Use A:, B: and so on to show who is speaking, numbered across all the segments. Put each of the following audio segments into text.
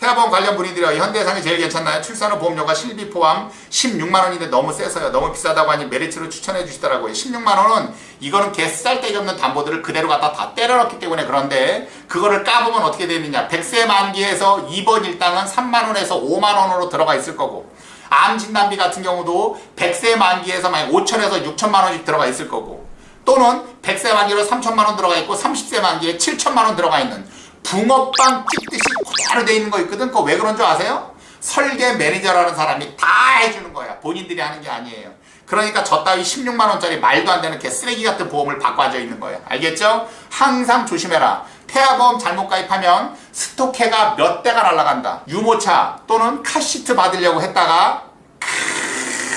A: 태아보험 관련 문의드려. 현대해상이 제일 괜찮나요? 출산 후 보험료가 실비 포함 16만원인데 너무 세서요. 너무 비싸다고 하니 메리츠로 추천해 주시더라고요. 16만원은 이거는 개 쌀데기 없는 담보들을 그대로 갖다 다 때려넣기 때문에 그런데 그거를 까보면 어떻게 되느냐. 100세 만기에서 2번 일당은 3만원에서 5만원으로 들어가 있을 거고 암진단비 같은 경우도 100세 만기에서 만약 5천에서 6천만원씩 들어가 있을 거고 또는 100세 만기로 3천만원 들어가 있고 30세 만기에 7천만원 들어가 있는 붕어빵 찍듯이 그대로 돼 있는 거 있거든. 그거 왜 그런 줄 아세요? 설계 매니저라는 사람이 다 해주는 거야. 본인들이 하는 게 아니에요. 그러니까 저 따위 16만원짜리 말도 안 되는 개 쓰레기 같은 보험을 바꿔져 있는 거야. 알겠죠? 항상 조심해라. 태아보험 잘못 가입하면 스토캐가 몇 대가 날아간다. 유모차 또는 카시트 받으려고 했다가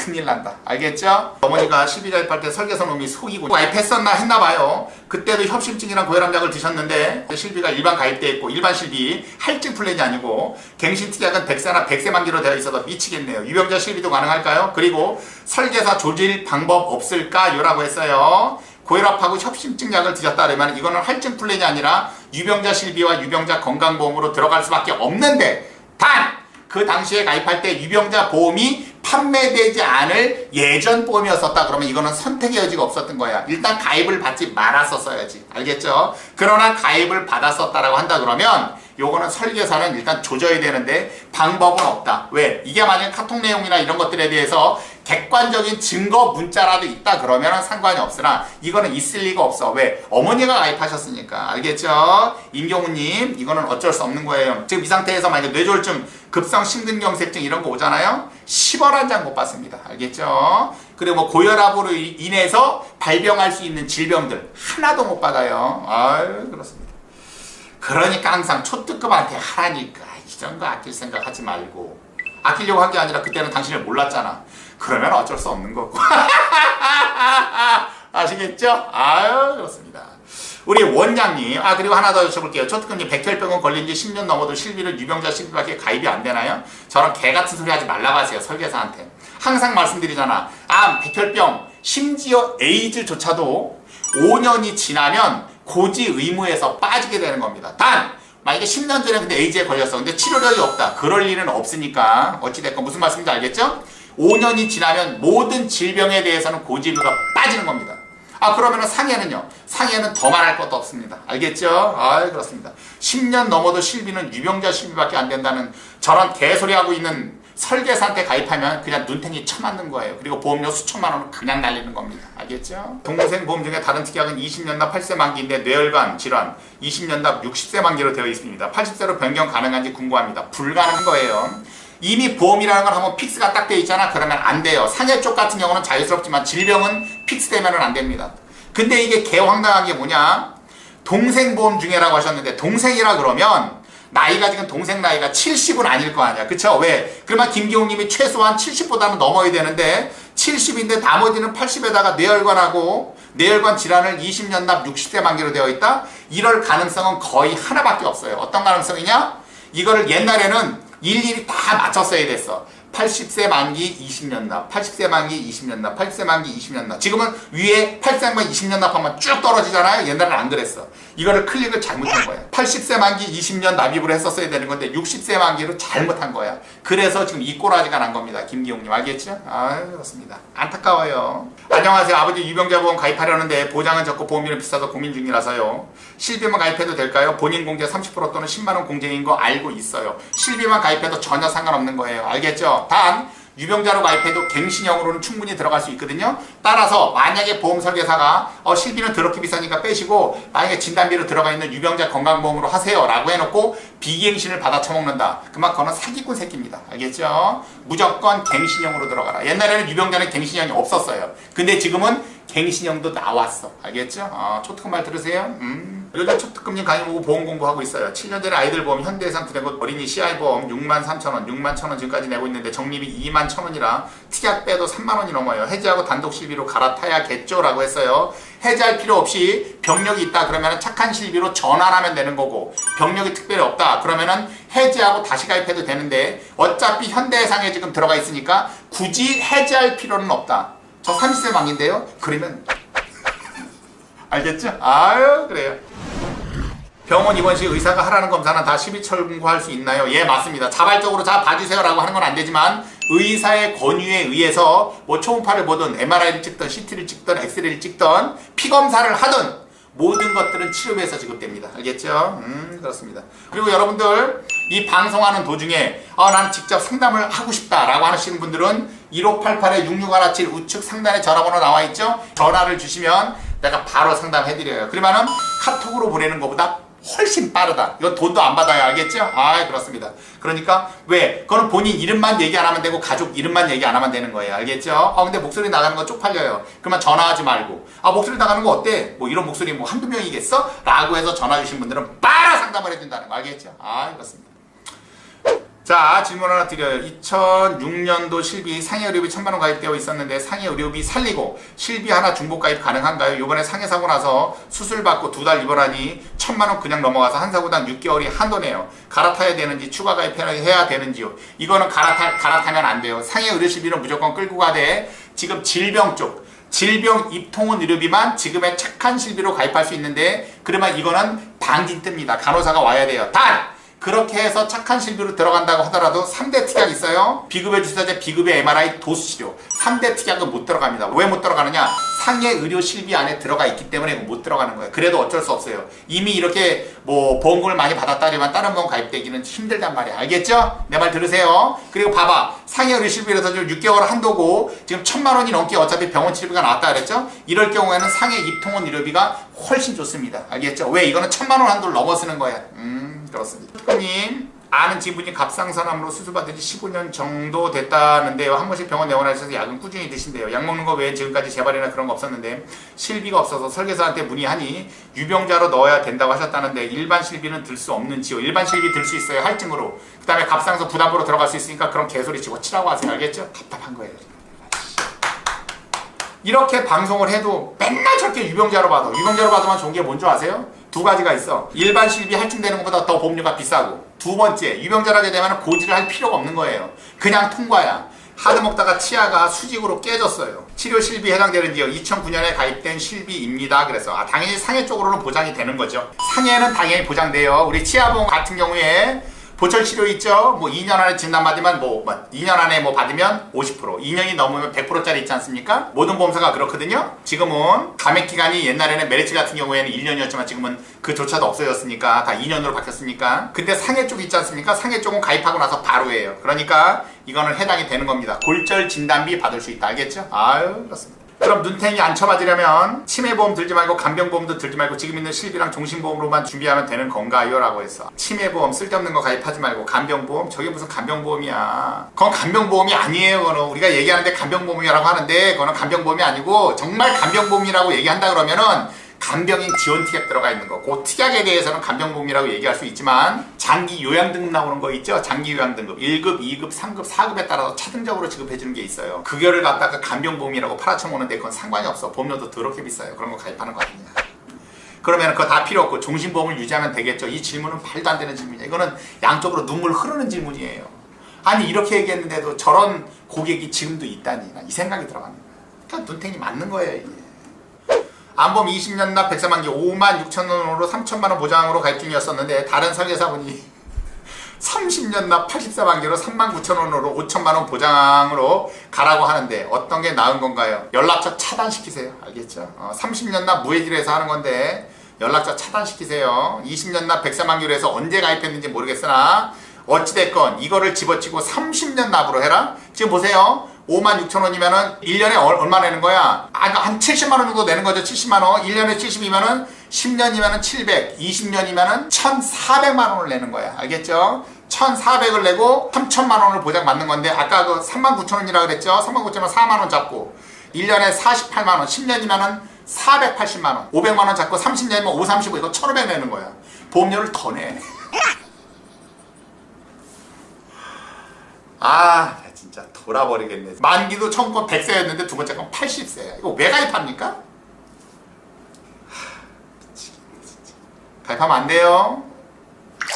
A: 큰일 난다. 알겠죠? 어머니가 실비 가입할 때 설계서 놈이 속이고 가입했었나 했나봐요. 그때도 협심증이랑 고혈압약을 드셨는데 실비가 일반 가입돼 있고 일반 실비 할증 플랜이 아니고 갱신 특약은 100세나 100세 만기로 되어 있어서 미치겠네요. 유병자 실비도 가능할까요? 그리고 설계사 조질 방법 없을까요? 라고 했어요. 고혈압하고 협심증 약을 드셨다 그러면 이거는 할증 플랜이 아니라 유병자 실비와 유병자 건강보험으로 들어갈 수밖에 없는데 단! 그 당시에 가입할 때 유병자 보험이 판매되지 않을 예전 보험이었었다 그러면 이거는 선택의 여지가 없었던 거야. 일단 가입을 받지 말았었어야지. 알겠죠? 그러나 가입을 받았었다라고 한다 그러면 요거는 설계사는 일단 조져야 되는데 방법은 없다. 왜? 이게 만약 카톡 내용이나 이런 것들에 대해서 객관적인 증거 문자라도 있다 그러면 상관이 없으나 이거는 있을 리가 없어. 왜? 어머니가 가입하셨으니까. 알겠죠? 임경우님 이거는 어쩔 수 없는 거예요. 지금 이 상태에서 만약 뇌졸중, 급성 심근경색증 이런 거 오잖아요. 10원 한 장 못 받습니다. 알겠죠? 그리고 뭐 고혈압으로 인해서 발병할 수 있는 질병들 하나도 못 받아요. 아유 그렇습니다. 그러니까 항상 초특급한테 하라니까 이런 거 아낄 생각 하지 말고 아끼려고 한 게 아니라 그때는 당신을 몰랐잖아. 그러면 어쩔 수 없는 거고. 아시겠죠? 아유 그렇습니다. 우리 원장님 그리고 하나 더 여쭤볼게요. 초특급님 백혈병은 걸린 지 10년 넘어도 실비를 유병자 실비밖에 가입이 안 되나요? 저런 개같은 소리 하지 말라고 하세요. 설계사한테. 항상 말씀드리잖아. 백혈병 심지어 에이즈조차도 5년이 지나면 고지 의무에서 빠지게 되는 겁니다. 단 만약에 10년 전에 근데 에이즈에 걸렸어. 근데 치료력이 없다. 그럴 일은 없으니까 어찌됐건 무슨 말씀인지 알겠죠? 5년이 지나면 모든 질병에 대해서는 고지 의무가 빠지는 겁니다. 그러면은 상해는요? 상해는 더 말할 것도 없습니다. 알겠죠? 그렇습니다. 10년 넘어도 실비는 유병자 실비밖에 안 된다는 저런 개소리 하고 있는 설계사한테 가입하면 그냥 눈탱이 쳐맞는 거예요. 그리고 보험료 수천만 원은 그냥 날리는 겁니다. 알겠죠? 동생 보험 중에 다른 특약은 20년 납 8세 만기인데 뇌혈관 질환 20년 납 60세 만기로 되어 있습니다. 80세로 변경 가능한지 궁금합니다. 불가능한 거예요. 이미 보험이라는 건 한번 픽스가 딱 돼 있잖아. 그러면 안 돼요. 상해 쪽 같은 경우는 자유스럽지만 질병은 픽스되면 안 됩니다. 근데 이게 개황당한 게 뭐냐? 동생 보험 중에라고 하셨는데 동생이라 그러면 나이가 지금 동생 나이가 70은 아닐 거 아니야. 그쵸? 왜? 그러면 김기웅님이 최소한 70보다는 넘어야 되는데 70인데 나머지는 80에다가 뇌혈관하고 뇌혈관 질환을 20년 납 60세 만기로 되어 있다? 이럴 가능성은 거의 하나밖에 없어요. 어떤 가능성이냐? 이거를 옛날에는 일일이 다 맞췄어야 됐어. 80세 만기 20년 납, 80세 만기 20년 납, 80세 만기 20년 납. 지금은 위에 80세 만기 20년 납하면 쭉 떨어지잖아요. 옛날에는 안 그랬어. 이거를 클릭을 잘못한 거야. 80세 만기 20년 납입으로 했었어야 되는 건데 60세 만기로 잘못한 거야. 그래서 지금 이 꼬라지가 난 겁니다. 김기용님 알겠죠? 그렇습니다. 안타까워요. 안녕하세요. 아버지 유병자 보험 가입하려는데 보장은 적고 보험료는 비싸서 고민 중이라서요. 실비만 가입해도 될까요? 본인 공제 30% 또는 10만원 공제인 거 알고 있어요. 실비만 가입해도 전혀 상관없는 거예요. 알겠죠? 단 유병자로 가입해도 갱신형으로는 충분히 들어갈 수 있거든요. 따라서 만약에 보험 설계사가 실비는 더럽게 비싸니까 빼시고 만약에 진단비로 들어가 있는 유병자 건강보험으로 하세요 라고 해놓고 비갱신을 받아 처먹는다. 그만 그거는 사기꾼 새끼입니다. 알겠죠? 무조건 갱신형으로 들어가라. 옛날에는 유병자는 갱신형이 없었어요. 근데 지금은 갱신형도 나왔어. 알겠죠? 초특급 말 들으세요? 요즘 초특급님 강의 보고 보험 공부하고 있어요. 7년 전에 아이들 보험 현대해상 부대고 어린이 CI 보험 63,000원, 61,000원 지금까지 내고 있는데 적립이 21,000원이라 특약 빼도 3만원이 넘어요. 해지하고 단독 실비로 갈아타야겠죠? 라고 했어요. 해지할 필요 없이 병력이 있다 그러면 착한 실비로 전환하면 되는 거고 병력이 특별히 없다 그러면은 해지하고 다시 가입해도 되는데 어차피 현대해상에 지금 들어가 있으니까 굳이 해지할 필요는 없다. 저 30세 만기인데요? 그러면 알겠죠? 그래요. 병원 입원 시 의사가 하라는 검사는 다 시비철공고할 수 있나요? 예, 맞습니다. 자발적으로 자 봐주세요 라고 하는 건 안 되지만 의사의 권유에 의해서 뭐 초음파를 보든 MRI를 찍든 CT를 찍든 엑스레이를 찍든 피검사를 하든 모든 것들은 치료비에서 지급됩니다. 알겠죠? 그렇습니다. 그리고 여러분들 이 방송하는 도중에 나는 직접 상담을 하고 싶다라고 하시는 분들은 1588-6617 우측 상단에 전화번호 나와 있죠? 전화를 주시면 내가 바로 상담해드려요. 그러면은 카톡으로 보내는 것보다 훨씬 빠르다. 이건 돈도 안 받아요. 알겠죠? 그렇습니다. 그러니까 왜? 그거는 본인 이름만 얘기 안 하면 되고 가족 이름만 얘기 안 하면 되는 거예요. 알겠죠? 근데 목소리 나가는 거 쪽팔려요. 그러면 전화하지 말고 목소리 나가는 거 어때? 뭐 이런 목소리 뭐 한두 명이겠어? 라고 해서 전화 주신 분들은 빠르게 상담을 해준다는 거. 알겠죠? 그렇습니다. 자, 질문 하나 드려요. 2006년도 실비 상해 의료비 1000만원 가입되어 있었는데 상해 의료비 살리고 실비 하나 중복 가입 가능한가요? 요번에 상해 사고 나서 수술 받고 2달 입원하니 1000만원 그냥 넘어가서 한 사고당 6개월이 한도네요. 갈아타야 되는지 추가 가입해야 되는지요? 이거는 갈아타면 안 돼요. 상해 의료실비는 무조건 끌고 가되 지금 질병 쪽 질병 입통원 의료비만 지금의 착한 실비로 가입할 수 있는데 그러면 이거는 방진 뜹니다. 간호사가 와야 돼요. 단! 그렇게 해서 착한 실비로 들어간다고 하더라도 3대 특약 있어요. 비급여 주사제, 비급여 MRI, 도수치료 3대 특약은 못 들어갑니다. 왜 못 들어가느냐? 상해 의료 실비 안에 들어가 있기 때문에 못 들어가는 거예요. 그래도 어쩔 수 없어요. 이미 이렇게 뭐 보험금을 많이 받았다면 다른 보험 가입되기는 힘들단 말이야. 알겠죠? 내 말 들으세요. 그리고 봐봐. 상해 의료 실비라서 지금 6개월 한도고 지금 1000만원이 넘게 어차피 병원 치료비가 나왔다 그랬죠? 이럴 경우에는 상해 입통원 의료비가 훨씬 좋습니다. 알겠죠? 왜? 이거는 1000만원 한도를 넘어 쓰는 거야. 그렇습니다. 님 아는 지분이 갑상선암으로 수술받은 지 15년 정도 됐다는데요. 한 번씩 병원 내원하셔서 약은 꾸준히 드신대요. 약 먹는 거 외에 지금까지 재발이나 그런 거 없었는데 실비가 없어서 설계사한테 문의하니 유병자로 넣어야 된다고 하셨다는데 일반 실비는 들 수 없는지요? 일반 실비 들 수 있어요. 할증으로. 그 다음에 갑상선 부담으로 들어갈 수 있으니까 그런 개소리 치고 치라고 하세요. 알겠죠? 답답한 거예요. 이렇게 방송을 해도 맨날 저렇게 유병자로 받아. 유병자로 받으면 좋은 게 뭔지 아세요? 두 가지가 있어. 일반 실비 할증되는 것보다 더 보험료가 비싸고 두 번째, 유병자라게 되면 고지를 할 필요가 없는 거예요. 그냥 통과야. 하드 먹다가 치아가 수직으로 깨졌어요. 치료 실비 해당되는지요? 2009년에 가입된 실비입니다. 그래서 당연히 상해 쪽으로는 보장이 되는 거죠. 상해는 당연히 보장돼요. 우리 치아보험 같은 경우에 보철 치료 있죠? 뭐 2년 안에 진단받으면 2년 안에 받으면 50%, 2년이 넘으면 100%짜리 있지 않습니까? 모든 보험사가 그렇거든요. 지금은 감액 기간이 옛날에는 메리츠 같은 경우에는 1년이었지만 지금은 그조차도 없어졌으니까 다 2년으로 바뀌었으니까. 근데 상해 쪽 있지 않습니까? 상해 쪽은 가입하고 나서 바로 해요. 그러니까 이거는 해당이 되는 겁니다. 골절 진단비 받을 수 있다. 알겠죠? 그렇습니다. 그럼 눈탱이 안 쳐맞으려면 치매보험 들지 말고 간병보험도 들지 말고 지금 있는 실비랑 종신보험으로만 준비하면 되는 건가요? 라고 했어. 치매보험 쓸데없는 거 가입하지 말고 간병보험? 저게 무슨 간병보험이야. 그건 간병보험이 아니에요. 그거는 우리가 얘기하는데 간병보험이라고 하는데 그거는 간병보험이 아니고 정말 간병보험이라고 얘기한다 그러면은 간병인 지원 특약 들어가 있는 거. 그 특약에 대해서는 간병보험이라고 얘기할 수 있지만 장기 요양등급 나오는 거 있죠? 장기 요양등급 1급, 2급, 3급, 4급에 따라서 차등적으로 지급해주는 게 있어요. 그거를 갖다가 간병보험이라고 팔아쳐먹는데 그건 상관이 없어. 보험료도 더럽게 비싸요. 그런 거 가입하는 거 아니냐. 그러면 그거 다 필요 없고 종신보험을 유지하면 되겠죠. 이 질문은 말도 안 되는 질문이에요. 이거는 양쪽으로 눈물 흐르는 질문이에요. 아니 이렇게 얘기했는데도 저런 고객이 지금도 있다니. 이 생각이 들어가는 거예요. 그러니까 눈탱이 맞는 거예요 이게. 암보험 20년 납 104만기 56,000원으로 3,000만원 보장으로 가입 중이었었는데 다른 설계사분이 30년 납 84만기로 39,000원으로 5,000만원 보장으로 가라고 하는데 어떤 게 나은 건가요? 연락처 차단시키세요. 알겠죠? 30년 납 무해지로 하는 건데 연락처 차단시키세요. 20년 납 104만기로 해서 언제 가입했는지 모르겠으나 어찌됐건 이거를 집어치고 30년 납으로 해라. 지금 보세요. 56,000원이면은 1년에 얼마 내는 거야? 한 70만원 정도 내는 거죠. 70만원. 1년에 70이면은 10년이면은 700, 20년이면은 1,400만원을 내는 거야. 알겠죠? 1,400을 내고 3,000만원을 보장받는 건데 아까 그 39,000원이라고 그랬죠? 39,000원 4만원 잡고 1년에 48만원, 10년이면은 480만원, 500만원 잡고 30년이면 5, 35 이거 1,500 내는 거야. 보험료를 더 내. 진짜 돌아버리겠네. 만기도 처음 건 100세였는데 두 번째 건 80세야. 이거 왜 가입합니까? 가입하면 안 돼요.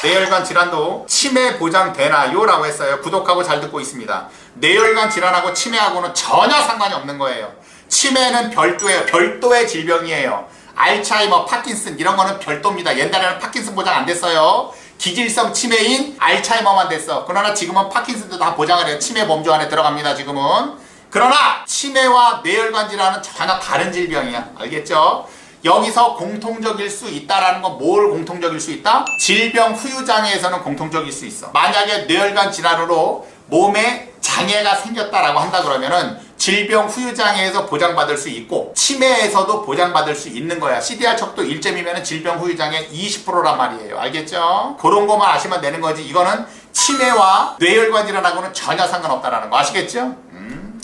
A: 뇌혈관 질환도 치매 보장 되나요? 라고 했어요. 구독하고 잘 듣고 있습니다. 뇌혈관 질환하고 치매하고는 전혀 상관이 없는 거예요. 치매는 별도예요. 별도의 질병이에요. 알츠하이머, 파킨슨 이런 거는 별도입니다. 옛날에는 파킨슨 보장 안 됐어요. 기질성 치매인 알츠하이머만 됐어. 그러나 지금은 파킨슨도 다 보장을 해요. 치매 범주 안에 들어갑니다. 지금은. 그러나 치매와 뇌혈관 질환은 전혀 다른 질병이야. 알겠죠? 여기서 공통적일 수 있다라는 건 뭘 공통적일 수 있다? 질병 후유장애에서는 공통적일 수 있어. 만약에 뇌혈관 질환으로 몸에 장애가 생겼다라고 한다 그러면은 질병 후유장애에서 보장받을 수 있고 치매에서도 보장받을 수 있는 거야. CDR 척도 1점이면 질병 후유장애 20%란 말이에요. 알겠죠? 그런 것만 아시면 되는 거지. 이거는 치매와 뇌혈관 질환하고는 전혀 상관없다라는 거 아시겠죠?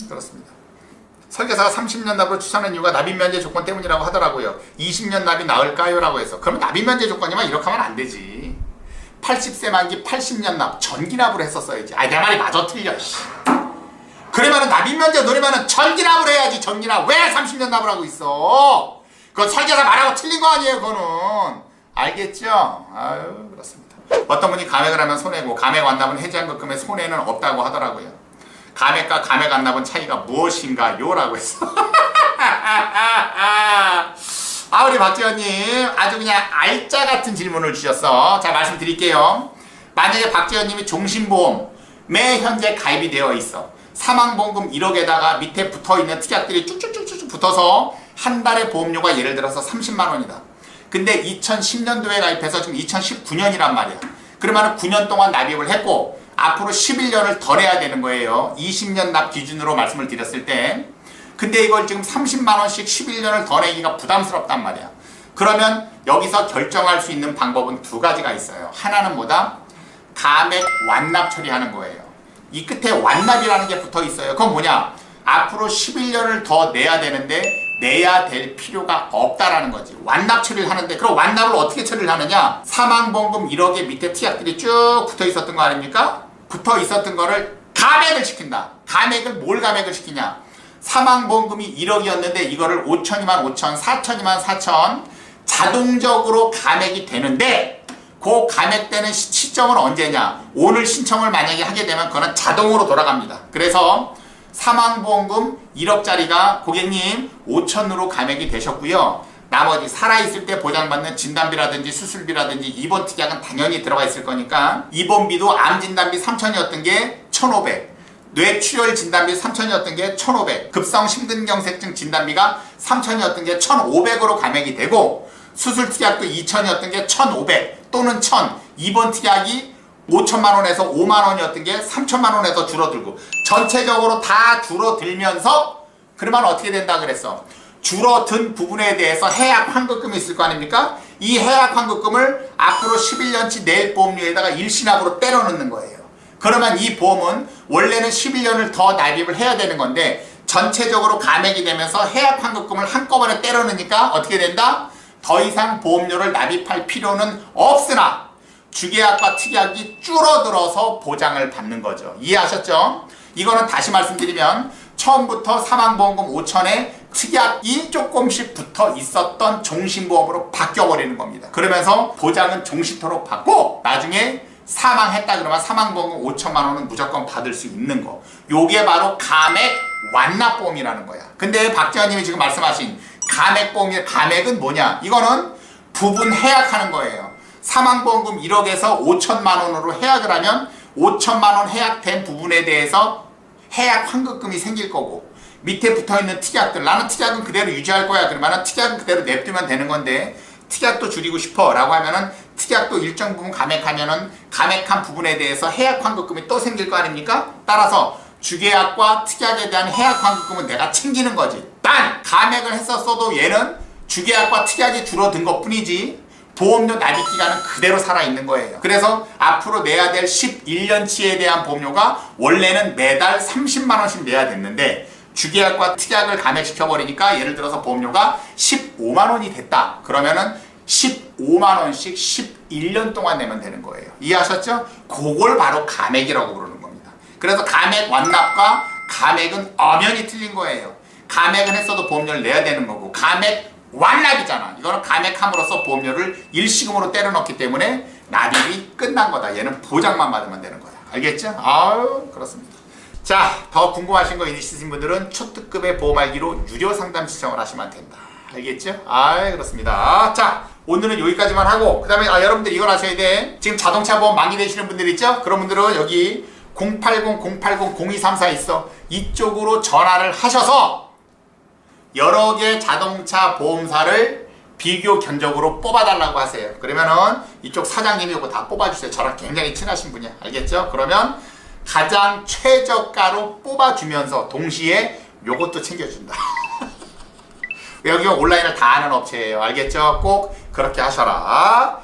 A: 그렇습니다. 설계사가 30년 납으로 추천한 이유가 납입 면제 조건 때문이라고 하더라고요. 20년 납이 나을까요? 라고 해서. 그러면 납입 면제 조건이면 이렇게 하면 안 되지. 80세 만기 80년 납 전기납으로 했었어야지. 내 말이 맞아 틀려. 그러면은 납입 면제 노리면은 전기납으로 해야지. 전기납. 왜 30년 납을 하고 있어? 그건 설계사 말하고 틀린 거 아니에요. 그거는. 알겠죠? 아유 그렇습니다. 어떤 분이 감액을 하면 손해고 감액 완납은 해지한급금에 손해는 없다고 하더라고요. 감액과 감액 완납은 차이가 무엇인가요? 라고 했어. 우리 박지현님 아주 그냥 알짜 같은 질문을 주셨어. 자 말씀드릴게요. 만약에 박지현님이 종신보험에 현재 가입이 되어 있어. 사망보험금 1억에다가 밑에 붙어있는 특약들이 쭉쭉쭉쭉 붙어서 한 달에 보험료가 예를 들어서 30만 원이다. 근데 2010년도에 가입해서 지금 2019년이란 말이야. 그러면 9년 동안 납입을 했고 앞으로 11년을 더 내야 되는 거예요. 20년 납 기준으로 말씀을 드렸을 때. 근데 이걸 지금 30만원씩 11년을 더 내기가 부담스럽단 말이야. 그러면 여기서 결정할 수 있는 방법은 두 가지가 있어요. 하나는 뭐다? 감액 완납 처리하는 거예요. 이 끝에 완납이라는 게 붙어 있어요. 그건 뭐냐? 앞으로 11년을 더 내야 되는데 내야 될 필요가 없다라는 거지. 완납 처리를 하는데 그럼 완납을 어떻게 처리를 하느냐? 사망보험금 1억에 밑에 특약들이 쭉 붙어 있었던 거 아닙니까? 붙어 있었던 거를 감액을 시킨다. 감액을 뭘 감액을 시키냐? 사망보험금이 1억이었는데 이거를 5천이만 5천, 4천이만 4천 자동적으로 감액이 되는데 그 감액되는 시점은 언제냐? 오늘 신청을 만약에 하게 되면 그거는 자동으로 돌아갑니다. 그래서 사망보험금 1억짜리가 고객님 5천으로 감액이 되셨고요. 나머지 살아있을 때 보장받는 진단비라든지 수술비라든지 입원 특약은 당연히 들어가 있을 거니까 입원비도 암진단비 3천이었던 게 1,500 뇌출혈 진단비 3천이었던 게 1,500 급성 심근경색증 진단비가 3천이었던 게 1,500으로 감액이 되고 수술 특약도 2천이었던 게 1,500 또는 1,000 입원 특약이 5천만 원에서 5만 원이었던 게 3천만 원에서 줄어들고 전체적으로 다 줄어들면서 그러면 어떻게 된다 그랬어? 줄어든 부분에 대해서 해약 환급금이 있을 거 아닙니까? 이 해약 환급금을 앞으로 11년치 낼 보험료에다가 일시납으로 때려 넣는 거예요. 그러면 이 보험은 원래는 11년을 더 납입을 해야 되는 건데 전체적으로 감액이 되면서 해약 환급금을 한꺼번에 때려 넣으니까 어떻게 된다? 더 이상 보험료를 납입할 필요는 없으나 주계약과 특약이 줄어들어서 보장을 받는 거죠. 이해하셨죠? 이거는 다시 말씀드리면 처음부터 사망보험금 5천에 특약이 조금씩 붙어 있었던 종신보험으로 바뀌어버리는 겁니다. 그러면서 보장은 종신토록 받고 나중에 사망했다 그러면 사망보험금 5천만 원은 무조건 받을 수 있는 거. 요게 바로 감액 완납보험이라는 거야. 근데 박지현님이 지금 말씀하신 감액보험의 감액은 뭐냐? 이거는 부분 해약하는 거예요. 사망보험금 1억에서 5천만 원으로 해약을 하면 5천만 원 해약된 부분에 대해서 해약 환급금이 생길 거고 밑에 붙어있는 특약들 나는 특약은 그대로 유지할 거야 그러면 특약은 그대로 냅두면 되는 건데 특약도 줄이고 싶어 라고 하면은 특약도 일정 부분 감액하면은 감액한 부분에 대해서 해약 환급금이 또 생길 거 아닙니까? 따라서 주계약과 특약에 대한 해약 환급금은 내가 챙기는 거지. 단 감액을 했었어도 얘는 주계약과 특약이 줄어든 것 뿐이지 보험료 납입 기간은 그대로 살아있는 거예요. 그래서 앞으로 내야 될 11년치에 대한 보험료가 원래는 매달 30만 원씩 내야 됐는데 주계약과 특약을 감액시켜버리니까 예를 들어서 보험료가 15만 원이 됐다. 그러면은 15만 원씩 11년 동안 내면 되는 거예요. 이해하셨죠? 그걸 바로 감액이라고 부르는 겁니다. 그래서 감액 완납과 감액은 엄연히 틀린 거예요. 감액은 했어도 보험료를 내야 되는 거고 감액 완납이잖아. 이거는 감액함으로써 보험료를 일시금으로 때려 넣기 때문에 납입이 끝난 거다. 얘는 보장만 받으면 되는 거다. 알겠죠? 아유 그렇습니다. 자, 더 궁금하신 거 있으신 분들은 초특급의 보험 알기로 유료 상담 신청을 하시면 된다. 알겠죠? 그렇습니다. 자, 오늘은 여기까지만 하고, 그 다음에 여러분들 이걸 아셔야 돼. 지금 자동차 보험 만기되시는 분들 있죠? 그런 분들은 여기 080-080-0234 있어. 이쪽으로 전화를 하셔서 여러 개 자동차 보험사를 비교 견적으로 뽑아달라고 하세요. 그러면은 이쪽 사장님이 이거 다 뽑아주세요. 저랑 굉장히 친하신 분이야. 알겠죠? 그러면 가장 최저가로 뽑아주면서 동시에 요것도 챙겨준다. 여기 온라인을 다 하는 업체예요. 알겠죠? 꼭 그렇게 하셔라.